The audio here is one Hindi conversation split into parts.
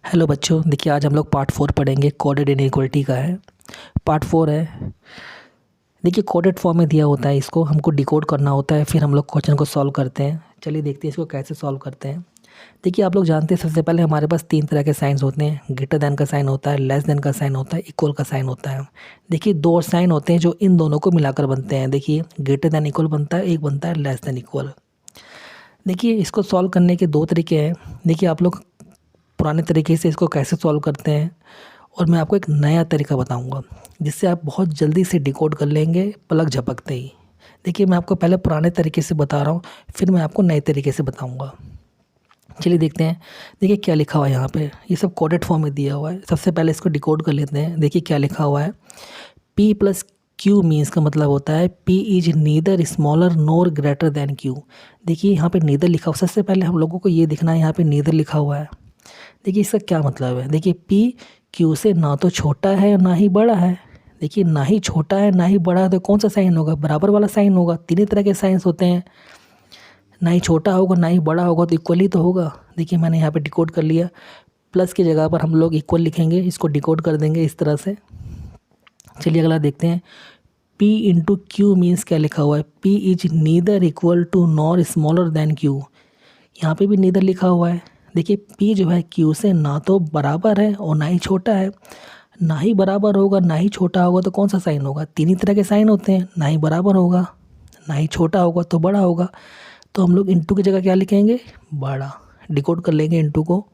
हेलो बच्चों, देखिए आज हम लोग पार्ट 4 पढ़ेंगे। कोडेड इनइक्वालिटी का है, पार्ट 4 है। देखिए कोडेड फॉर्म में दिया होता है, इसको हमको डिकोड करना होता है, फिर हम लोग क्वेश्चन को सॉल्व करते हैं। चलिए देखते हैं इसको कैसे सॉल्व करते हैं। देखिए आप लोग जानते हैं सबसे पहले हमारे पास 3 तरह के साइंस होते हैं। ग्रेटर देन का साइन होता है, लेस देन का साइन होता है, इक्वल का साइन होता है। देखिए 2 साइन होते हैं जो इन दोनों को मिलाकर बनते हैं। देखिए ग्रेटर देन इक्वल बनता है, एक बनता है लेस देन इक्वल। देखिए इसको सॉल्व करने के 2 तरीके हैं। देखिए आप लोग पुराने तरीके से इसको कैसे सॉल्व करते हैं और मैं आपको एक नया तरीका बताऊंगा जिससे आप बहुत जल्दी से डिकोड कर लेंगे पलक झपकते ही। देखिए मैं आपको पहले पुराने तरीके से बता रहा हूँ, फिर मैं आपको नए तरीके से बताऊंगा। चलिए देखते हैं। देखिए क्या लिखा हुआ है यहाँ पे, ये सब कोडेड फॉर्म में दिया हुआ है। सबसे पहले इसको डिकोड कर लेते हैं। देखिए क्या लिखा हुआ है, P प्लस क्यू मीन्स का मतलब होता है P is neither smaller NOR greater than Q। देखिए यहाँ पे नीदर लिखा हुआ, सबसे पहले हम लोगों को ये दिखना है यहाँ पे नीदर लिखा हुआ है। देखिए इसका क्या मतलब है, देखिए P Q से ना तो छोटा है और ना ही बड़ा है। देखिए ना ही छोटा है ना ही बड़ा है तो कौन सा साइन होगा, बराबर वाला साइन होगा। 3 ही तरह के साइंस होते हैं, ना ही छोटा होगा ना ही बड़ा होगा तो इक्वल ही तो होगा। देखिए मैंने यहाँ पे डिकोड कर लिया, प्लस की जगह पर हम लोग इक्वल लिखेंगे, इसको डिकोड कर देंगे इस तरह से। चलिए अगला देखते हैं। P इंटू क्यू मीन्स क्या लिखा हुआ है, P is neither equal to nor smaller than Q। यहाँ पे भी नीदर लिखा हुआ है। देखिए P जो है Q से ना तो बराबर है और ना ही छोटा है। ना ही बराबर होगा ना ही छोटा होगा तो कौन सा साइन होगा, 3 ही तरह के साइन होते हैं। ना ही बराबर होगा ना ही छोटा होगा तो बड़ा होगा। तो हम लोग इंटू की जगह क्या लिखेंगे, बड़ा। डिकोड कर लेंगे इंटू को।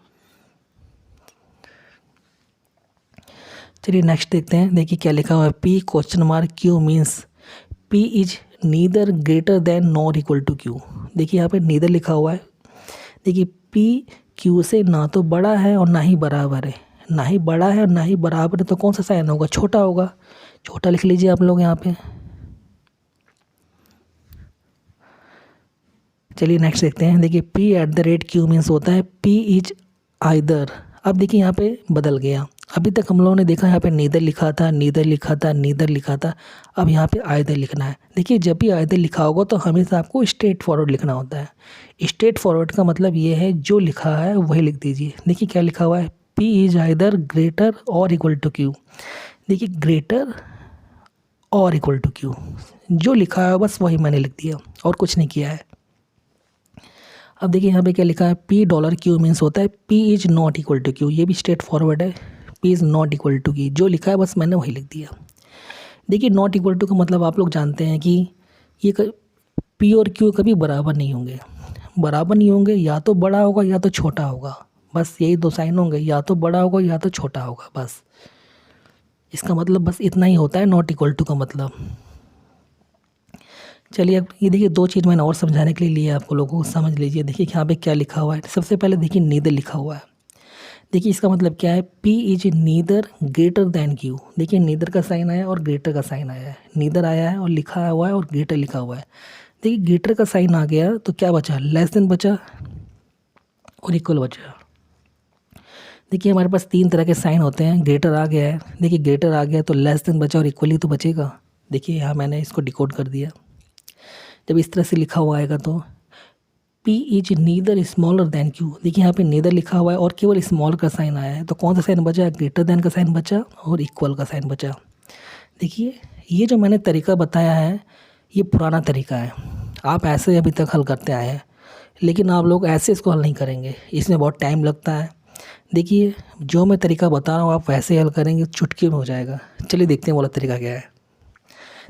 चलिए नेक्स्ट देखते हैं। देखिए क्या लिखा हुआ है, P question mark Q means P is neither greater than nor equal to Q। देखिए यहाँ पे नीदर लिखा हुआ है। देखिए P Q से ना तो बड़ा है और ना ही बराबर है। ना ही बड़ा है और ना ही बराबर है तो कौन सा साइन होगा, छोटा होगा। छोटा लिख लीजिए आप लोग यहाँ पे। चलिए नेक्स्ट देखते हैं। देखिए P at the rate Q means होता है P इज आइदर। अब देखिए यहाँ पे बदल गया। अभी तक हम लोगों ने देखा यहाँ पे नीदर लिखा था, नीदर लिखा था, नीदर लिखा था। अब यहाँ पे आइदर लिखना है। देखिए जब भी आइदर लिखा होगा तो हमेशा आपको स्ट्रेट फॉरवर्ड लिखना होता है। स्ट्रेट फॉरवर्ड का मतलब ये है जो लिखा है वही लिख दीजिए। देखिए क्या लिखा हुआ है, P इज आइदर ग्रेटर और इक्वल टू Q। देखिए ग्रेटर और इक्वल टू Q, जो लिखा है बस वही मैंने लिख दिया और कुछ नहीं किया है। अब देखिए यहाँ पे क्या लिखा है, P डॉलर Q मीन्स होता है P is not equal to Q। ये भी स्ट्रेट फॉरवर्ड है, P is not equal to Q, जो लिखा है बस मैंने वही लिख दिया। देखिए नॉट इक्वल टू का मतलब आप लोग जानते हैं कि ये P और Q कभी बराबर नहीं होंगे। बराबर नहीं होंगे, या तो बड़ा होगा या तो छोटा होगा। बस यही 2 साइन होंगे, या तो बड़ा होगा या तो छोटा होगा। बस इसका मतलब बस इतना ही होता है नॉट इक्वल टू का मतलब। चलिए अब ये देखिए 2 चीज़ मैंने और समझाने के लिए लिए आपको लोगों को, समझ लीजिए। देखिए यहाँ पे क्या लिखा हुआ है, सबसे पहले देखिए नीदर लिखा हुआ है। देखिए इसका मतलब क्या है, P is neither greater then Q। देखिए नीदर का साइन आया और ग्रेटर का साइन आया है। नीदर आया है और लिखा हुआ है और ग्रेटर लिखा हुआ है। देखिए ग्रेटर का साइन आ गया तो क्या बचा, लेस देन बचा और इक्वल बचा। देखिए हमारे पास 3 तरह के साइन होते हैं। ग्रेटर आ गया है, देखिए ग्रेटर आ गया तो लेस देन बचा और इक्वल ही तो बचेगा। देखिए यहाँ मैंने इसको डिकोड कर दिया। जब इस तरह से लिखा हुआ आएगा तो P is neither smaller than Q। देखिए यहाँ पे नीदर लिखा हुआ है और केवल स्मॉल का साइन आया है तो कौन सा साइन बचा, ग्रेटर देन का साइन बचा और इक्वल का साइन बचा। देखिए ये जो मैंने तरीका बताया है ये पुराना तरीका है, आप ऐसे अभी तक हल करते आए हैं, लेकिन आप लोग ऐसे इसको हल नहीं करेंगे, इसमें बहुत टाइम लगता है। देखिए जो मैं तरीका बता रहा हूँ आप वैसे हल करेंगे, चुटकी में हो जाएगा। चलिए देखते हैं वाला तरीका क्या है।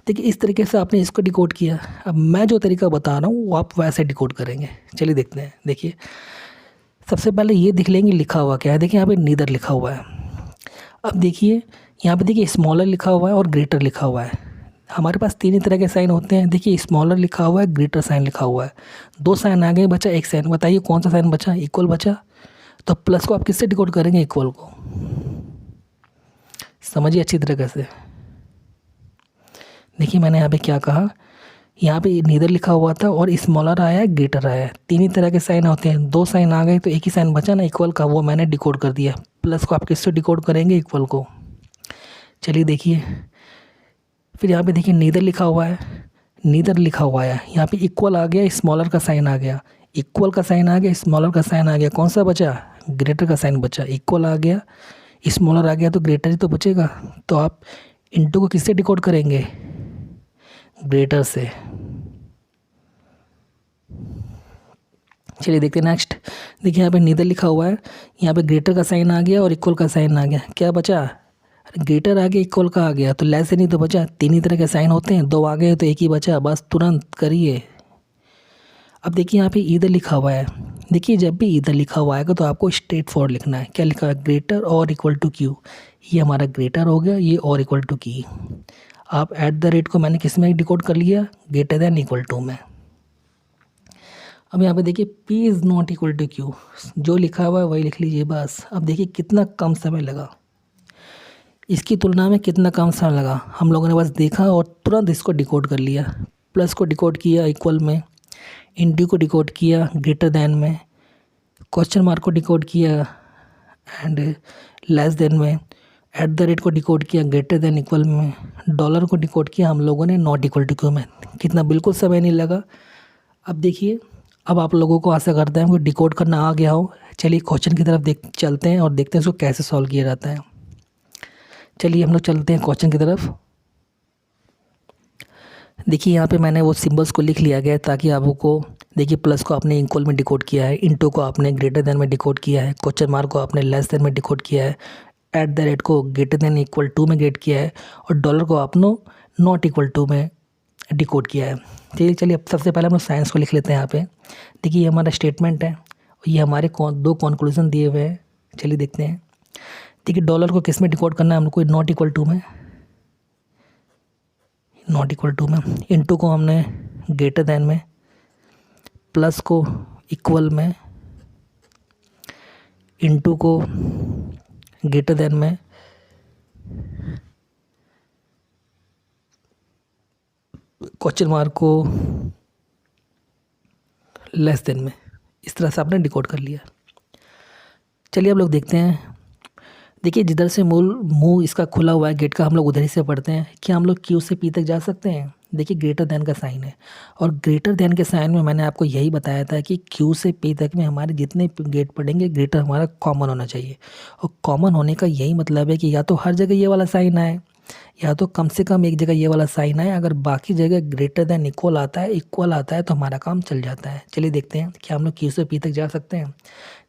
देखिए इस तरीके से आपने इसको डिकोड किया, अब मैं जो तरीका बता रहा हूँ वो आप वैसे डिकोड करेंगे। चलिए देखते हैं। देखिए सबसे पहले ये देख लेंगे लिखा हुआ क्या है। देखिए यहाँ पे नीदर लिखा हुआ है। अब देखिए यहाँ पे देखिए स्मॉलर लिखा हुआ है और ग्रेटर लिखा हुआ है। हमारे पास 3 ही तरह के साइन होते हैं। देखिए स्मॉलर लिखा हुआ है, ग्रेटर साइन लिखा हुआ है। 2 साइन आ गए, बचा एक साइन। बताइए कौन सा साइन बचा, इक्वल बचा। तो प्लस को आप किससे डिकोड करेंगे, इक्वल को। समझिए अच्छी तरीके से। देखिए मैंने यहाँ पे क्या कहा, यहाँ पे नीदर लिखा हुआ था और स्मॉलर आया है, ग्रेटर आया है। 3 ही तरह के साइन होते हैं। 2 साइन आ गए तो एक ही साइन बचा ना इक्वल का, वो मैंने डिकोड कर दिया। प्लस को आप किससे डिकोड करेंगे, इक्वल को। चलिए देखिए फिर यहाँ पे देखिए नीदर लिखा हुआ है, नीदर लिखा हुआ है। यहाँ पे इक्वल आ गया, स्मॉलर का साइन आ गया। इक्वल का साइन आ गया, स्मॉलर का साइन आ गया। कौन सा बचा, ग्रेटर का साइन बचा, इक्वल आ गया, स्मॉलर आ गया तो ग्रेटर ही तो बचेगा। तो आप इनटू को किससे डिकोड करेंगे? ग्रेटर से। चलिए देखते हैं नेक्स्ट। देखिए यहाँ पे नीदर लिखा हुआ है, यहाँ पे ग्रेटर का साइन आ गया और इक्वल का साइन आ गया, क्या बचा? अरे ग्रेटर आ गया, इक्वल का आ गया, तो लेस से नहीं तो बचा। तीन ही तरह के साइन होते हैं, दो आ गए तो एक ही बचा, बस तुरंत करिए। अब देखिए यहाँ पे इधर लिखा हुआ है, देखिए जब भी इधर लिखा हुआ आएगा तो आपको स्ट्रेट फॉरवर्ड लिखना है। क्या लिखा है? ग्रेटर और इक्वल टू क्यू। ये हमारा ग्रेटर हो गया, ये और इक्वल टू की। आप एट द रेट को मैंने किस में डिकोड कर लिया? ग्रेटर दैन इक्वल टू में। अब यहाँ पे देखिए P is not equal to Q, जो लिखा हुआ है वही लिख लीजिए बस। अब देखिए कितना कम समय लगा, इसकी तुलना में कितना कम समय लगा। हम लोगों ने बस देखा और तुरंत इसको डिकोड कर लिया। प्लस को डिकोड किया इक्वल में, इंटू को डिकोड किया ग्रेटर दैन में, क्वेश्चन मार्क को डिकोड किया एंड लेस देन में, एट द रेट को डिकोड किया ग्रेटर दैन इक्वल में, डॉलर को डिकोड किया हम लोगों ने नॉट इक्वल टू क्यू में। कितना बिल्कुल समय नहीं लगा। अब देखिए, अब आप लोगों को आशा करते हैं कि डिकोड करना आ गया हो। चलिए क्वेश्चन की तरफ चलते हैं और देखते हैं इसको कैसे सॉल्व किया जाता है। चलिए हम लोग चलते हैं क्वेश्चन की तरफ। देखिए यहाँ पे मैंने वो सिंबल्स को लिख लिया गया ताकि आपको, देखिए प्लस को आपने इक्वल में डिकोड किया है, इंटू को आपने ग्रेटर देन में डिकोड किया है, क्वेश्चन मार्क को आपने लेस देन में डिकोड किया है, एट द रेट को ग्रेटर देन इक्वल टू में गेट किया है, और डॉलर को आपने नॉट इक्वल टू में डिकोड किया है। चलिए चलिए अब सबसे पहले हम लोग साइंस को लिख लेते हैं यहाँ पे। देखिए ये हमारा स्टेटमेंट है और ये हमारे दो कंक्लूजन दिए हुए हैं। चलिए देखते हैं। देखिए डॉलर को किस में डिकोड करना है हम लोग को? नॉट इक्वल टू में, नॉट इक्वल टू में। इंटू को हमने ग्रेटर दैन में, प्लस को इक्वल में, इंटू को ग्रेटर दैन में, क्वेश्चन मार्क को लेस देन में। इस तरह से आपने डिकोड कर लिया। चलिए अब लोग देखते हैं। देखिए जिधर से मुंह इसका खुला हुआ है गेट का, हम लोग उधर ही से पढ़ते हैं। क्या हम लोग क्यू से पी तक जा सकते हैं? देखिए ग्रेटर देन का साइन है, और ग्रेटर देन के साइन में मैंने आपको यही बताया था कि क्यू से पी तक में हमारे जितने गेट पढ़ेंगे ग्रेटर हमारा कॉमन होना चाहिए। और कॉमन होने का यही मतलब है कि या तो हर जगह ये वाला साइन आए, या तो कम से कम एक जगह ये वाला साइन आए। अगर बाकी जगह ग्रेटर देन इक्वल आता है, इक्वल आता है, तो हमारा काम चल जाता है। चलिए देखते हैं क्या हम लोग क्यू से पी तक जा सकते हैं।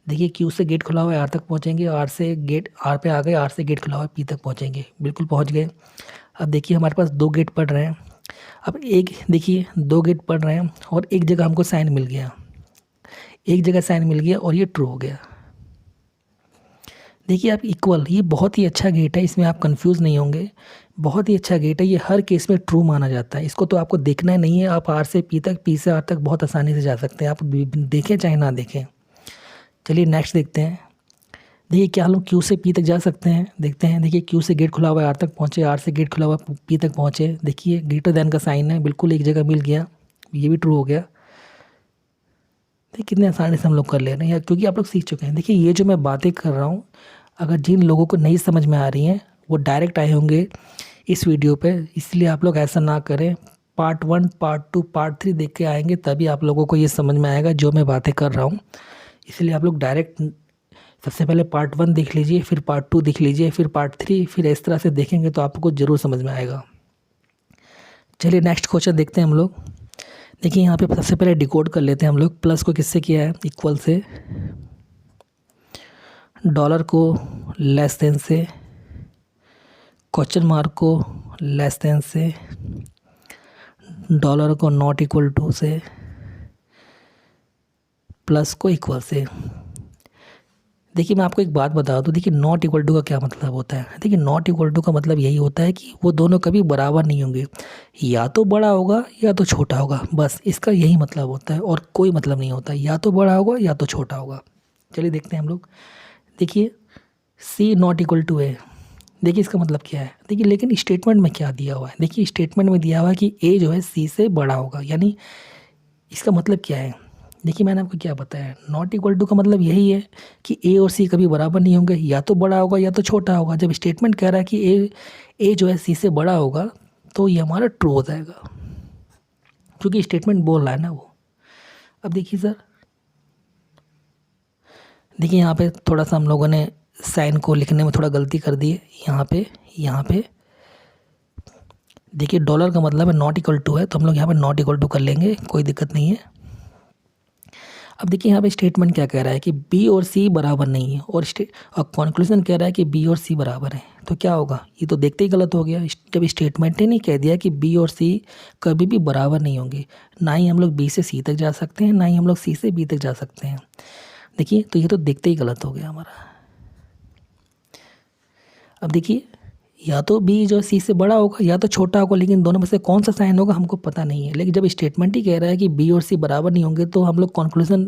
देखिए क्यू से गेट खुला हुआ है, आर तक पहुंचेंगे, आर से गेट, आर पे आ गए, आर से गेट खुला हुआ है, पी तक पहुंचेंगे, बिल्कुल पहुंच गए। अब देखिए हमारे पास दो गेट पढ़ रहे हैं। अब एक देखिए दो गेट पढ़ रहे हैं और एक जगह हमको साइन मिल गया, एक जगह साइन मिल गया और ये ट्रू हो गया। देखिए आप इक्वल, ये बहुत ही अच्छा गेट है, इसमें आप कंफ्यूज नहीं होंगे। बहुत ही अच्छा गेट है, ये हर केस में ट्रू माना जाता है। इसको तो आपको देखना नहीं है, आप आर से पी तक, पी से आर तक बहुत आसानी से जा सकते हैं, आप देखें चाहे ना देखें। चलिए नेक्स्ट देखते हैं। देखिए क्या हम लोग क्यू से पी तक जा सकते हैं? देखते हैं। देखिए क्यू से गेट खुला हुआ है, आर तक पहुँचे, आर से गेट खुला हुआ है, पी तक पहुँचे। देखिए ग्रेटर देन का साइन है, बिल्कुल एक जगह मिल गया, ये भी ट्रू हो गया। देखिए कितने आसानी से हम लोग कर ले रहे हैं, क्योंकि आप लोग सीख चुके हैं। देखिए ये जो मैं बातें कर रहा हूँ, अगर जिन लोगों को नहीं समझ में आ रही हैं वो डायरेक्ट आए होंगे इस वीडियो पे, इसलिए आप लोग ऐसा ना करें। पार्ट 1, पार्ट 2, पार्ट 3 देख के आएंगे, तभी आप लोगों को ये समझ में आएगा जो मैं बातें कर रहा हूँ। इसलिए आप लोग डायरेक्ट सबसे पहले पार्ट 1 देख लीजिए, फिर पार्ट 2 देख लीजिए, फिर पार्ट 3, फिर इस तरह से देखेंगे तो आपको ज़रूर समझ में आएगा। चलिए नेक्स्ट क्वेश्चन देखते हैं हम लोग। देखिए यहाँ पे सबसे पहले डिकोड कर लेते हैं हम लोग। प्लस को किससे किया है? इक्वल से, डॉलर को लेस देन से, क्वेश्चन मार्क को लेस देन से, डॉलर को नॉट इक्वल टू से, प्लस को इक्वल से। देखिए मैं आपको एक बात बता दूं, देखिए नॉट इक्वल टू का क्या मतलब होता है? देखिए नॉट इक्वल टू का मतलब यही होता है कि वो दोनों कभी बराबर नहीं होंगे, या तो बड़ा होगा या तो छोटा होगा, बस इसका यही मतलब होता है, और कोई मतलब नहीं होता। या तो बड़ा होगा या तो छोटा होगा। चलिए देखते हैं हम लोग। देखिए सी नॉट इक्वल टू ए, देखिए इसका मतलब क्या है? देखिए लेकिन स्टेटमेंट में क्या दिया हुआ है? देखिए स्टेटमेंट में दिया हुआ है कि ए जो है सी से बड़ा होगा, यानी इसका मतलब क्या है? देखिए मैंने आपको क्या बताया, नॉट इक्वल टू का मतलब यही है कि ए और सी कभी बराबर नहीं होंगे, या तो बड़ा होगा या तो छोटा होगा। जब स्टेटमेंट कह रहा है कि ए जो है सी से बड़ा होगा, तो ये हमारा ट्रू हो जाएगा, क्योंकि स्टेटमेंट बोल रहा है ना वो। अब देखिए सर, देखिए यहाँ पे थोड़ा सा हम लोगों ने साइन को लिखने में थोड़ा गलती कर दी है। यहाँ पे देखिए डॉलर का मतलब है नॉट इक्वल टू है, तो हम लोग यहाँ पे नॉट इक्वल टू कर लेंगे, कोई दिक्कत नहीं है। अब देखिए यहाँ पे स्टेटमेंट क्या कह रहा है कि बी और सी बराबर नहीं है, और कंक्लूजन कह रहा है कि बी और सी बराबर है। तो क्या होगा, ये तो देखते ही गलत हो गया। जब स्टेटमेंट ने नहीं कह दिया कि बी और सी कभी भी बराबर नहीं होंगे, ना ही हम लोग बी से सी तक जा सकते हैं, ना ही हम लोग सी से बी तक जा सकते हैं। देखिए तो ये तो देखते ही गलत हो गया हमारा। अब देखिए या तो बी जो सी से बड़ा होगा या तो छोटा होगा, लेकिन दोनों में से कौन सा साइन होगा हमको पता नहीं है। लेकिन जब स्टेटमेंट ही कह रहा है कि बी और सी बराबर नहीं होंगे, तो हम लोग कंक्लूजन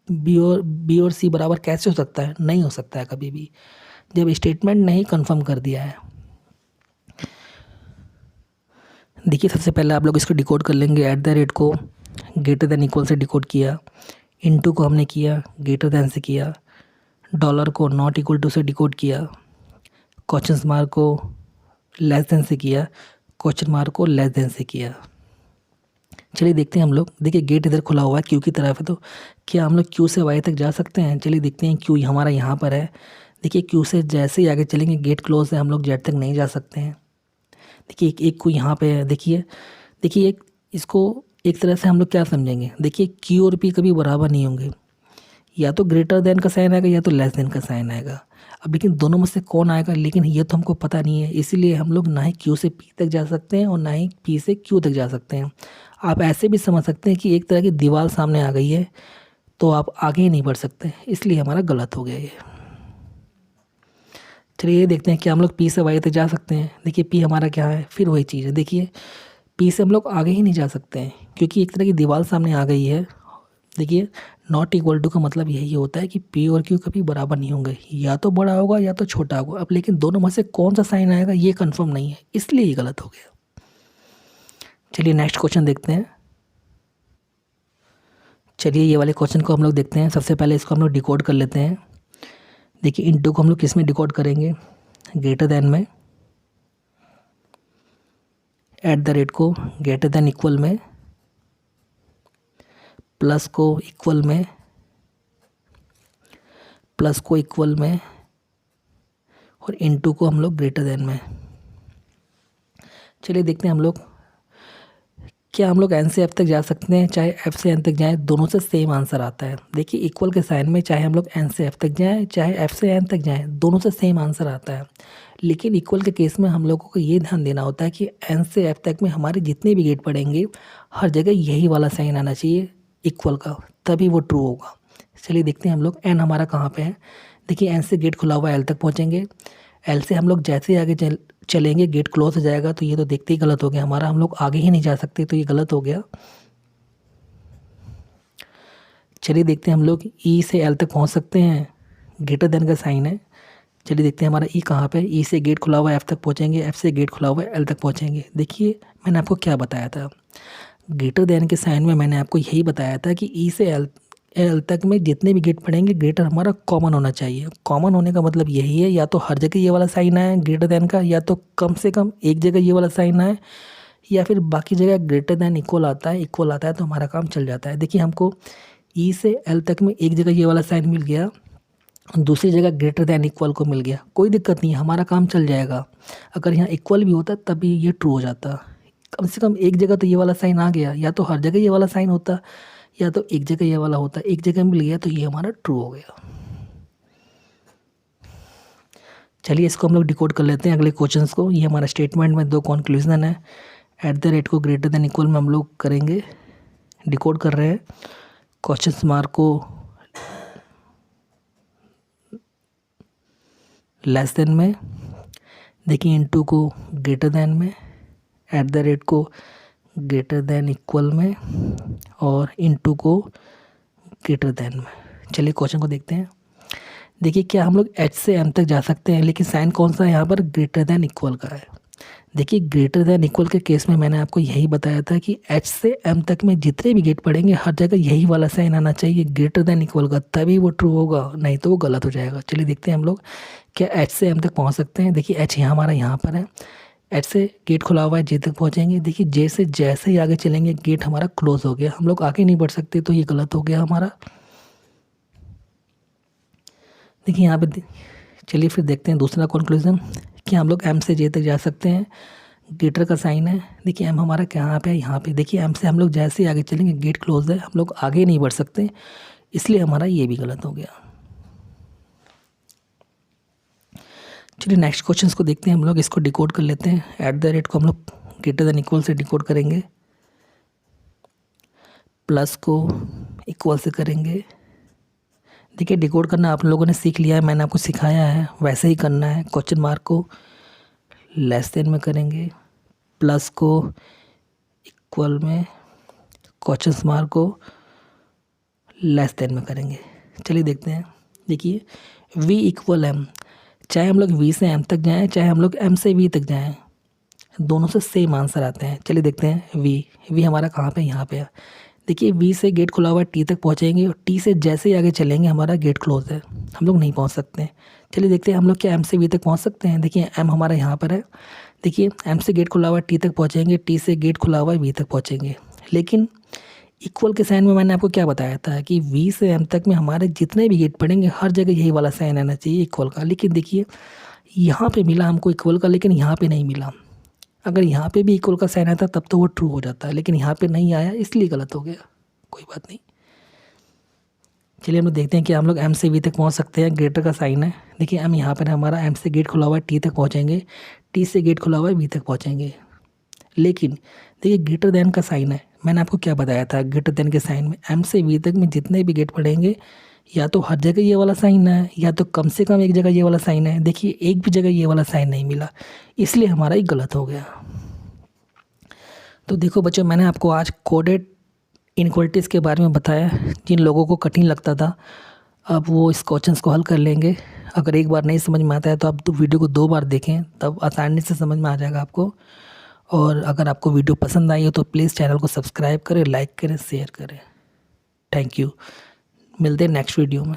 बी और सी बराबर कैसे हो सकता है, नहीं हो सकता है कभी भी, जब स्टेटमेंट ने ही कन्फर्म कर दिया है। देखिए सबसे पहले आप लोग इसको डिकोड कर लेंगे। एट द रेट को ग्रेटर देन इक्वल से डिकोड किया, इनटू को हमने किया ग्रेटर देन से किया, डॉलर को नॉट इक्वल टू से डिकोड किया, क्वेश्चन मार्क को लेस देन से किया, क्वेश्चन मार्क को लेस देन से किया। चलिए देखते हैं हम लोग। देखिए गेट इधर खुला हुआ है क्यू की तरफ है, तो क्या हम लोग क्यू से वाई तक जा सकते हैं? चलिए देखते हैं। क्यू हमारा यहाँ पर है। देखिए क्यू से जैसे ही आगे चलेंगे गेट क्लोज है, हम लोग जेड तक नहीं जा सकते हैं। देखिए एक क्यू यहाँ पे है। देखिए एक इसको एक तरह से हम लोग क्या समझेंगे, देखिए क्यू और पी कभी बराबर नहीं होंगे, या तो ग्रेटर देन का साइन आएगा या तो लेस देन का साइन आएगा। अब लेकिन दोनों में से कौन आएगा, लेकिन ये तो हमको पता नहीं है, इसीलिए हम लोग ना ही क्यू से पी तक जा सकते हैं और ना ही पी से क्यू तक जा सकते हैं। आप ऐसे भी समझ सकते हैं कि एक तरह की दीवार सामने आ गई है, तो आप आगे ही नहीं बढ़ सकते, इसलिए हमारा गलत हो गया ये। चलिए ये देखते हैं कि हम लोग पी से वाई तक जा सकते हैं। देखिए पी हमारा क्या है, फिर वही चीज़ है। देखिए पी से हम लोग आगे ही नहीं जा सकते हैं, क्योंकि एक तरह की दीवार सामने आ गई है। देखिए नॉट इक्वल टू का मतलब यही होता है कि पी और क्यू कभी बराबर नहीं होंगे, या तो बड़ा होगा या तो छोटा होगा। अब लेकिन दोनों में से कौन सा साइन आएगा ये कंफर्म नहीं है, इसलिए ये गलत हो गया। चलिए नेक्स्ट क्वेश्चन देखते हैं। चलिए ये वाले क्वेश्चन को हम लोग देखते हैं। सबसे पहले इसको हम लोग डिकोड कर लेते हैं। देखिए इनटू को हम लोग किस में डिकोड करेंगे, ग्रेटर देन में, एट द रेट को ग्रेटर देन इक्वल में, प्लस को इक्वल में, प्लस को इक्वल में, और इनटू को हम लोग ग्रेटर देन में। चलिए देखते हैं हम लोग क्या हम लोग एन से एफ तक जा सकते हैं, चाहे एफ से एन तक जाएं, दोनों से सेम आंसर आता है। देखिए इक्वल के साइन में चाहे हम लोग एन से एफ तक जाएं चाहे एफ से एन तक जाएं, दोनों से सेम आंसर आता है। लेकिन इक्वल के केस में हम लोगों को ये ध्यान देना होता है कि एन से एफ तक में हमारे जितने भी गेट पड़ेंगे हर जगह यही वाला साइन आना चाहिए इक्वल का, तभी वो ट्रू होगा। चलिए देखते हैं हम लोग एन हमारा कहाँ पे है। देखिए एन से गेट खुला हुआ एल तक पहुँचेंगे, एल से हम लोग जैसे ही आगे चलेंगे गेट क्लोज हो जाएगा, तो ये तो देखते ही गलत हो गया हमारा, हम लोग आगे ही नहीं जा सकते, तो ये गलत हो गया। चलिए देखते हैं हम लोग ई से एल तक पहुंच सकते हैं, ग्रेटर देन का साइन है। चलिए देखते हैं हमारा ई कहाँ पे है। ई से गेट खुला हुआ है एफ तक पहुंचेंगे, एफ से गेट खुला हुआ है एल तक पहुंचेंगे। देखिए मैंने आपको क्या बताया था, ग्रेटर देन के साइन में मैंने आपको यही बताया था कि ई से एल तक में जितने भी गेट पड़ेंगे ग्रेटर हमारा कॉमन होना चाहिए। कॉमन होने का मतलब यही है, या तो हर जगह ये वाला साइन आए ग्रेटर देन का, या तो कम से कम एक जगह ये वाला साइन आए, या फिर बाकी जगह ग्रेटर देन इक्वल आता है तो हमारा काम चल जाता है। देखिए हमको ई से एल तक में एक जगह ये वाला साइन मिल गया, दूसरी जगह ग्रेटर देन इक्वल को मिल गया, कोई दिक्कत नहीं है, हमारा काम चल जाएगा। अगर यहाँ इक्वल भी होता तभी ये ट्रू हो जाता। कम से कम एक जगह तो ये वाला साइन आ गया, या तो हर जगह ये वाला साइन होता या तो एक जगह ये वाला होता, एक जगह मिल गया तो ये हमारा ट्रू हो गया। चलिए इसको हम लोग डिकोड कर लेते हैं अगले क्वेश्चंस को। ये हमारा स्टेटमेंट में दो कंक्लूजन है। एट द रेट को ग्रेटर देन इक्वल में हम लोग करेंगे, डिकोड कर रहे हैं। क्वेश्चन मार्क को लेस देन में, देखिए इनटू को ग्रेटर देन में, एट द रेट को ग्रेटर देन इक्वल में, और इनटू को ग्रेटर देन में। चलिए क्वेश्चन को देखते हैं। देखिए क्या हम लोग एच से एम तक जा सकते हैं, लेकिन साइन कौन सा है यहाँ पर, ग्रेटर देन इक्वल का है। देखिए ग्रेटर देन इक्वल के केस में मैंने आपको यही बताया था कि एच से एम तक में जितने भी गेट पड़ेंगे हर जगह यही वाला साइन आना चाहिए ग्रेटर देन इक्वल का, तभी वो ट्रू होगा, नहीं तो वो गलत हो जाएगा। चलिए देखते हैं हम लोग क्या एच से एम तक पहुँच सकते हैं। देखिए एच यहाँ हमारा यहाँ पर है, एच से गेट खुला हुआ है, जे तक पहुँचेंगे। देखिए जे से जैसे ही आगे चलेंगे गेट हमारा क्लोज हो गया, हम लोग आगे नहीं बढ़ सकते, तो ये गलत हो गया हमारा। देखिए यहाँ पे चलिए फिर देखते हैं दूसरा कंक्लूजन कि हम लोग एम से जे तक जा सकते हैं। ग्रेटर का साइन है, देखिए एम हमारा कहाँ पे है, यहाँ पे। देखिए एम से हम लोग जैसे ही आगे चलेंगे गेट क्लोज है, हम लोग आगे नहीं बढ़ सकते, इसलिए हमारा ये भी गलत हो गया। चलिए नेक्स्ट क्वेश्चन को देखते हैं, हम लोग इसको डिकोड कर लेते हैं। एट द रेट को हम लोग ग्रेटर देन इक्वल से डिकोड करेंगे, प्लस को इक्वल से करेंगे। देखिए डिकोड करना आप लोगों ने सीख लिया है, मैंने आपको सिखाया है, वैसे ही करना है। क्वेश्चन मार्क को लेस देन में करेंगे, प्लस को इक्वल में, क्वेश्चन मार्क को लेस देन में करेंगे। चलिए देखते हैं। देखिए v इक्वल एम, चाहे हम लोग v से m तक जाएं, चाहे हम लोग m से v तक जाएं, दोनों से सेम आंसर आते हैं। चलिए देखते हैं। v हमारा कहाँ पे, यहाँ पे है। देखिए v से गेट खुला हुआ है, t तक पहुँचेंगे और t से जैसे ही आगे चलेंगे हमारा गेट क्लोज है, हम लोग नहीं पहुँच सकते। चलिए देखते हैं हम लोग क्या m से v तक पहुँच सकते हैं। देखिए m हमारा यहाँ पर है, देखिए m से गेट खुला हुआ है, t तक पहुँचेंगे, t से गेट खुला हुआ है, v तक पहुँचेंगे। लेकिन इक्वल के साइन में मैंने आपको क्या बताया था कि v से m तक में हमारे जितने भी गेट पड़ेंगे हर जगह यही वाला साइन आना चाहिए इक्वल का। लेकिन देखिए यहाँ पे मिला हमको इक्वल का, लेकिन यहाँ पे नहीं मिला। अगर यहाँ पे भी इक्वल का साइन आता तब तो वो ट्रू हो जाता है, लेकिन यहाँ पे नहीं आया इसलिए गलत हो गया। कोई बात नहीं। चलिए हम लोग देखते हैं कि हम लोग m से v तक पहुँच सकते हैं। ग्रेटर का साइन है, देखिए m यहाँ पर है हमारा, m से गेट खुला हुआ है, t तक पहुँचेंगे, t से गेट खुला हुआ है, v तक पहुँचेंगे। लेकिन देखिए ग्रेटर देन का साइन है, मैंने आपको क्या बताया था, ग्रेटर देन के साइन में m से v तक में जितने भी गेट पड़ेंगे या तो हर जगह ये वाला साइन है या तो कम से कम एक जगह ये वाला साइन है। देखिए एक भी जगह ये वाला साइन नहीं मिला, इसलिए हमारा ही गलत हो गया। तो देखो बच्चों, मैंने आपको आज कोडेड इनइक्वालिटीज़ के बारे में बताया। जिन लोगों को कठिन लगता था अब वो इस क्वेश्चन को हल कर लेंगे। अगर एक बार नहीं समझ में आता है तो आप वीडियो को 2 बार देखें, तब आसानी से समझ में आ जाएगा आपको। और अगर आपको वीडियो पसंद आई हो तो प्लीज़ चैनल को सब्सक्राइब करें, लाइक करें, शेयर करें। Thank you. मिलते हैं नेक्स्ट वीडियो में।